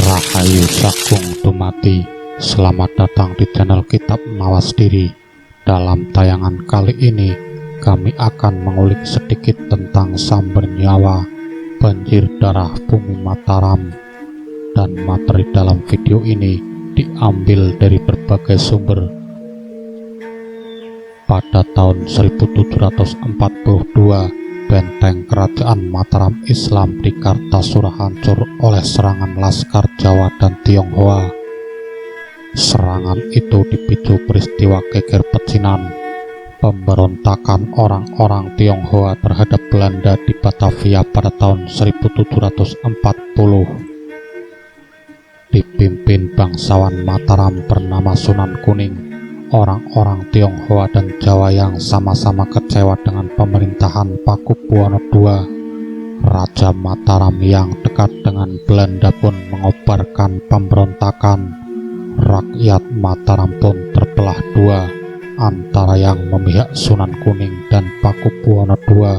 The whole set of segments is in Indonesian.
Rahayu Sagung Dumadi. Selamat datang di channel Kitab Mawas Diri. Dalam tayangan kali ini kami akan mengulik sedikit tentang Samber Nyawa, banjir darah bumi Mataram. Dan materi dalam video ini diambil dari berbagai sumber. Pada tahun 1742, benteng kerajaan Mataram Islam di Kartasura hancur oleh serangan laskar Jawa dan Tionghoa. Serangan itu dipicu peristiwa geger pecinan, pemberontakan orang-orang Tionghoa terhadap Belanda di Batavia pada tahun 1740. Dipimpin bangsawan Mataram bernama Sunan Kuning. Orang-orang Tionghoa dan Jawa yang sama-sama kecewa dengan pemerintahan Pakubuwono II, Raja Mataram yang dekat dengan Belanda pun mengobarkan pemberontakan. Rakyat Mataram pun terbelah dua, antara yang memihak Sunan Kuning dan Pakubuwono II.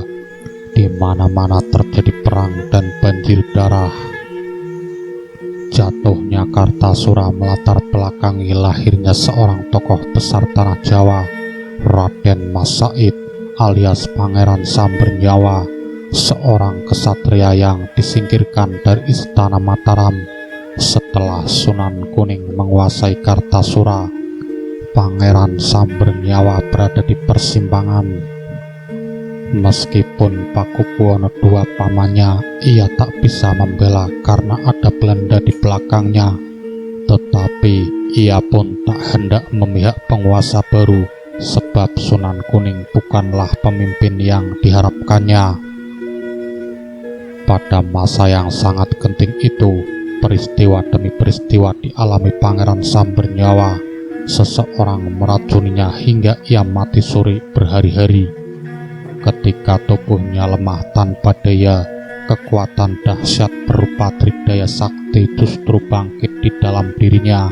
Di mana-mana terjadi perang dan banjir darah. Jatuhnya Kartasura melatar belakangi lahirnya seorang tokoh besar tanah Jawa, Raden Mas Said alias Pangeran Samber Nyawa, seorang kesatria yang disingkirkan dari istana Mataram setelah Sunan Kuning menguasai Kartasura. Pangeran Samber Nyawa berada di persimpangan. Meskipun Pakubuwono II pamannya, ia tak bisa membela karena ada Belanda di belakangnya. Tetapi ia pun tak hendak memihak penguasa baru, sebab Sunan Kuning bukanlah pemimpin yang diharapkannya. Pada masa yang sangat genting itu, peristiwa demi peristiwa dialami Pangeran Samber Nyawa. Seseorang meracuninya hingga ia mati suri berhari-hari. Ketika tubuhnya lemah tanpa daya, kekuatan dahsyat berupa tridaya sakti justru bangkit di dalam dirinya.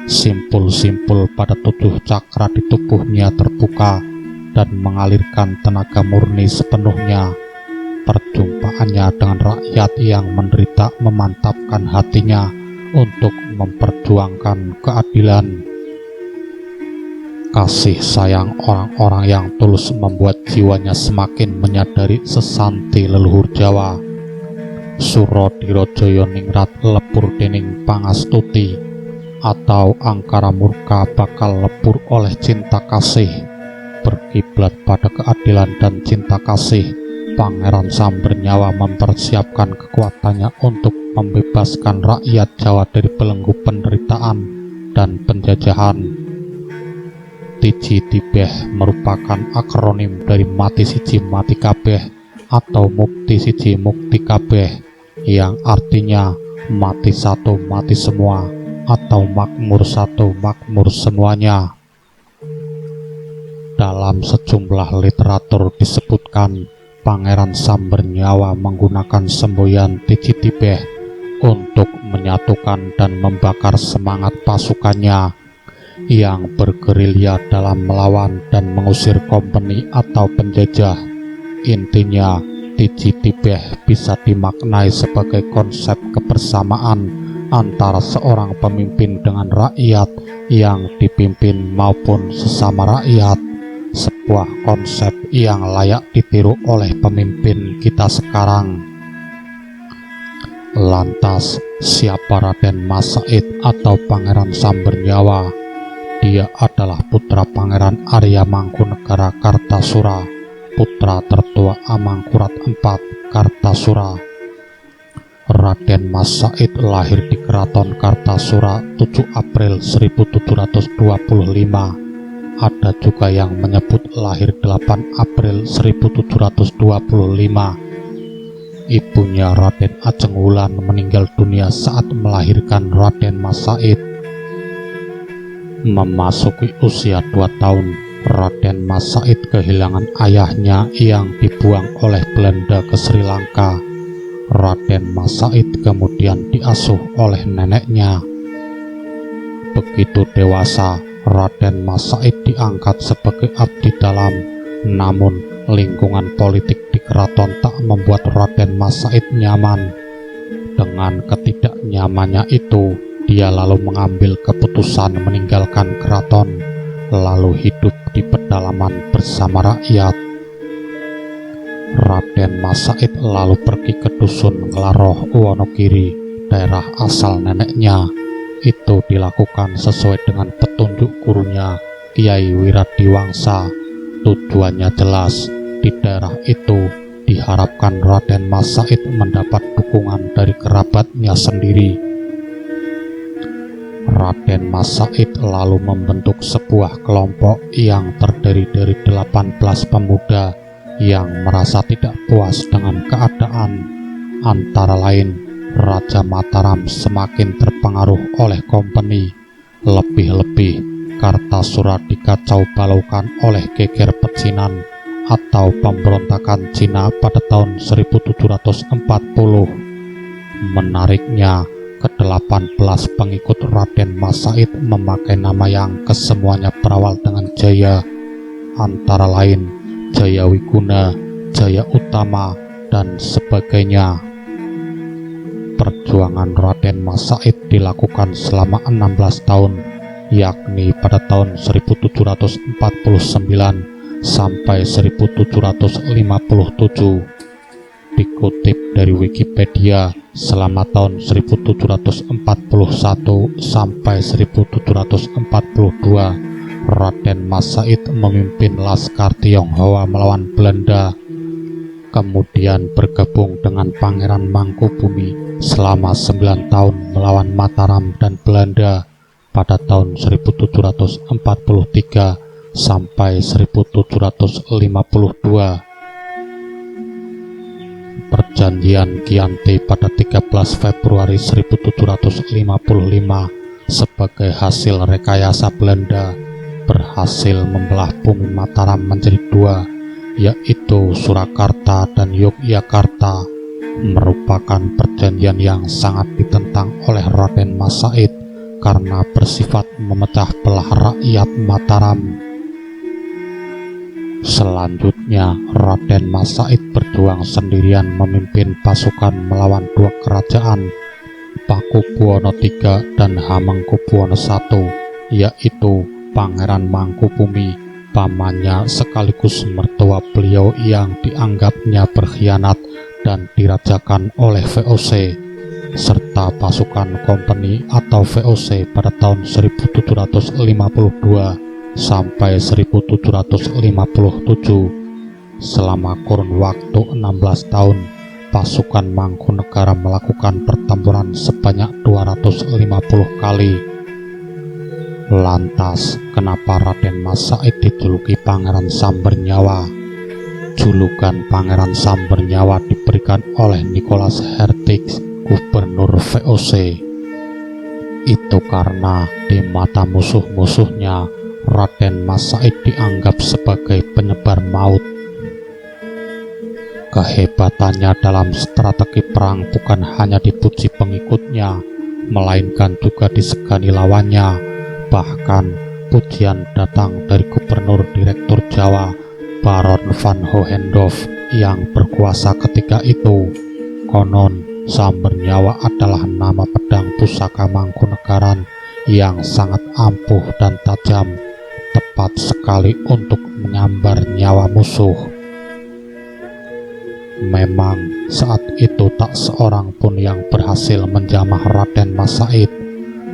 Simpul-simpul pada 7 cakra di tubuhnya terbuka dan mengalirkan tenaga murni sepenuhnya. Perjumpaannya dengan rakyat yang menderita memantapkan hatinya untuk memperjuangkan keadilan. Kasih sayang orang-orang yang tulus membuat jiwanya semakin menyadari sesanti leluhur Jawa. Surodiraja ningrat lepur dening pangastuti, atau angkara murka bakal lepur oleh cinta kasih. Berkiblat pada keadilan dan cinta kasih, Pangeran Samber Nyawa mempersiapkan kekuatannya untuk membebaskan rakyat Jawa dari belenggu penderitaan dan penjajahan. Tiji Tibeh merupakan akronim dari Mati Siji Mati Kabeh atau Mukti Siji Mukti Kabeh, yang artinya mati satu mati semua atau makmur satu makmur semuanya. Dalam sejumlah literatur disebutkan Pangeran Samber Nyawa menggunakan semboyan Tiji Tibeh untuk menyatukan dan membakar semangat pasukannya yang bergerilya dalam melawan dan mengusir kompeni atau penjajah. Intinya, Tiji Tibeh bisa dimaknai sebagai konsep kebersamaan antara seorang pemimpin dengan rakyat yang dipimpin maupun sesama rakyat. Sebuah konsep yang layak ditiru oleh pemimpin kita sekarang. Lantas, siapa Raden Mas Said atau Pangeran Samber Nyawa? Dia adalah putra Pangeran Arya Mangkunegara Kartasura, putra tertua Amangkurat IV Kartasura. Raden Mas Said lahir di Keraton Kartasura 7 April 1725. Ada juga yang menyebut lahir 8 April 1725. Ibunya Raden Ajeng Wulan meninggal dunia saat melahirkan Raden Mas Said. Memasuki usia 2 tahun, Raden Mas Said kehilangan ayahnya yang dibuang oleh Belanda ke Sri Lanka. Raden Mas Said kemudian diasuh oleh neneknya. Begitu dewasa, Raden Mas Said diangkat sebagai abdi dalam. Namun, lingkungan politik di keraton tak membuat Raden Mas Said nyaman. Dengan ketidaknyamannya itu, dia lalu mengambil keputusan meninggalkan keraton, lalu hidup di pedalaman bersama rakyat. Raden Mas Said lalu pergi ke dusun Nglaroh Wonogiri, daerah asal neneknya. Itu dilakukan sesuai dengan petunjuk gurunya, Kiai Wiradiwangsa. Tujuannya jelas, di daerah itu diharapkan Raden Mas Said mendapat dukungan dari kerabatnya sendiri. Raden Mas Said lalu membentuk sebuah kelompok yang terdiri dari 18 pemuda yang merasa tidak puas dengan keadaan. Antara lain, Raja Mataram semakin terpengaruh oleh kompeni. Lebih-lebih, Kartasura dikacau balaukan oleh geger pecinan atau pemberontakan Cina pada tahun 1740. Menariknya, ke-18 pengikut Raden Mas Said memakai nama yang kesemuanya berawal dengan Jaya, antara lain Jaya Wiguna, Jaya Utama, dan sebagainya. Perjuangan Raden Mas Said dilakukan selama 16 tahun, yakni pada tahun 1749 sampai 1757. Dikutip dari Wikipedia, selama tahun 1741 sampai 1742, Raden Mas Said memimpin Laskar Tionghoa melawan Belanda. Kemudian bergabung dengan Pangeran Mangkubumi selama 9 tahun melawan Mataram dan Belanda pada tahun 1743 sampai 1752. Perjanjian Chianti pada 13 Februari 1755 sebagai hasil rekayasa Belanda berhasil membelah bumi Mataram menjadi dua, yaitu Surakarta dan Yogyakarta. Merupakan perjanjian yang sangat ditentang oleh Raden Mas Said karena bersifat memecah belah rakyat Mataram. Selanjutnya, Raden Mas Said berjuang sendirian memimpin pasukan melawan dua kerajaan, Pakubuwono III dan Hamengkubuwono I, yaitu Pangeran Mangkubumi, pamannya sekaligus mertua beliau yang dianggapnya berkhianat dan dirajakan oleh VOC, serta pasukan kompeni atau VOC pada tahun 1752 sampai 1757. Selama kurun waktu 16 tahun, pasukan Mangkunegara melakukan pertempuran sebanyak 250 kali. Lantas, kenapa Raden Mas Said dijuluki Pangeran Sambernyawa? Julukan Pangeran Sambernyawa diberikan oleh Nicholas Hertix, gubernur VOC. Itu karena di mata musuh-musuhnya, Raden Mas Said dianggap sebagai penyebar maut. Kehebatannya dalam strategi perang bukan hanya dipuji pengikutnya, melainkan juga disegani lawannya. Bahkan pujian datang dari Gubernur Direktur Jawa, Baron van Hohendorf, yang berkuasa ketika itu. Konon, Sambernyawa adalah nama pedang pusaka Mangkunegaran yang sangat ampuh dan tajam, tepat sekali untuk menyambar nyawa musuh. Memang saat itu tak seorang pun yang berhasil menjamah Raden Mas Said.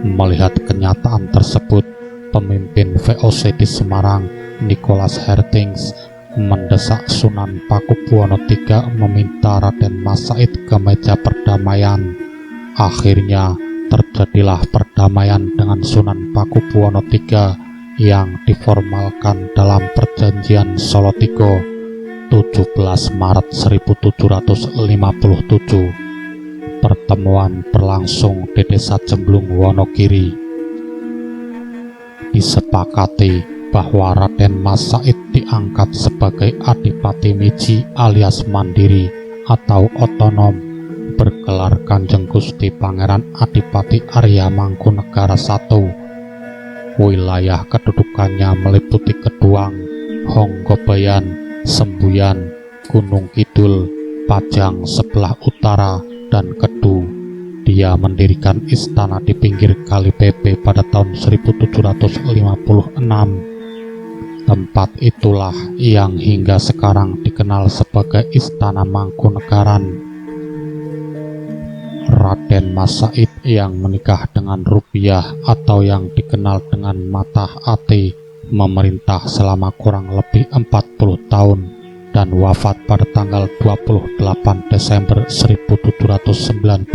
Melihat kenyataan tersebut, pemimpin VOC di Semarang, Nicholas Hertings, mendesak Sunan Pakubuwono III meminta Raden Mas Said ke meja perdamaian. Akhirnya terjadilah perdamaian dengan Sunan Pakubuwono III yang diformalkan dalam Perjanjian Solotigo 17 Maret 1757. Pertemuan berlangsung di Desa Jemblung Wonogiri. Disepakati bahwa Raden Mas Said diangkat sebagai Adipati Miji alias mandiri atau otonom, bergelar Kanjeng Gusti Pangeran Adipati Arya Mangkunegara I. Wilayah kedudukannya meliputi Keduang, Honggobayan, Sembuyan, Gunung Kidul, Pajang sebelah utara, dan Kedu. Dia mendirikan istana di pinggir Kali Pepe pada tahun 1756. Tempat itulah yang hingga sekarang dikenal sebagai Istana Mangkunegaran. Raden Mas Said yang menikah dengan Rupiah atau yang dikenal dengan Matah Ati memerintah selama kurang lebih 40 tahun dan wafat pada tanggal 28 Desember 1795.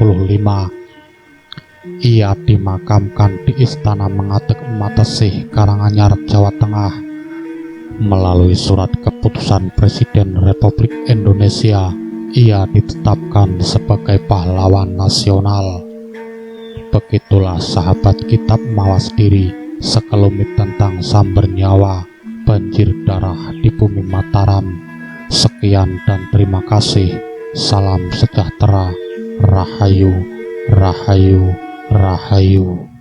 Ia dimakamkan di Istana Mengadek Matesih, Karanganyar, Jawa Tengah. Melalui surat keputusan Presiden Republik Indonesia, ia ditetapkan sebagai pahlawan nasional. Begitulah sahabat kitab Mawas Diri, sekelumit tentang Samber Nyawa, banjir darah di bumi Mataram. Sekian dan terima kasih. Salam sejahtera. Rahayu, Rahayu, Rahayu.